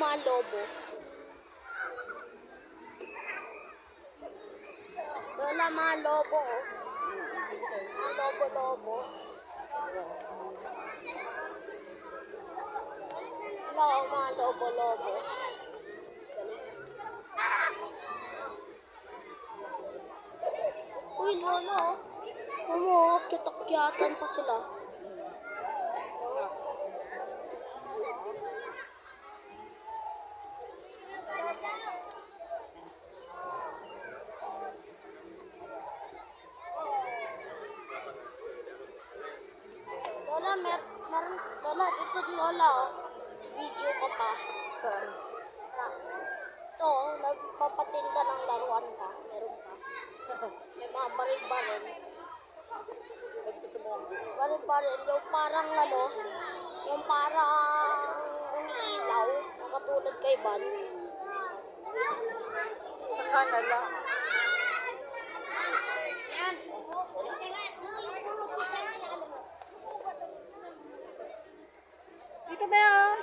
mga lobo. Lola, mga lobo, oh. Mga lobo-lobo. Hello, mga lobo-lobo. Uy, Lola, oh. Akyat-akyatan pa sila. Lola, meron, Lola, dito Lola, oh. Video ko pa. Saan? Ito, nagpapatinda ng laruan ka. Meron ka. May mga baril-baril. Baril-baril, yung parang ano, yung parang umiilaw, katulad kay Vans. Sa kanala. Dito ba yan?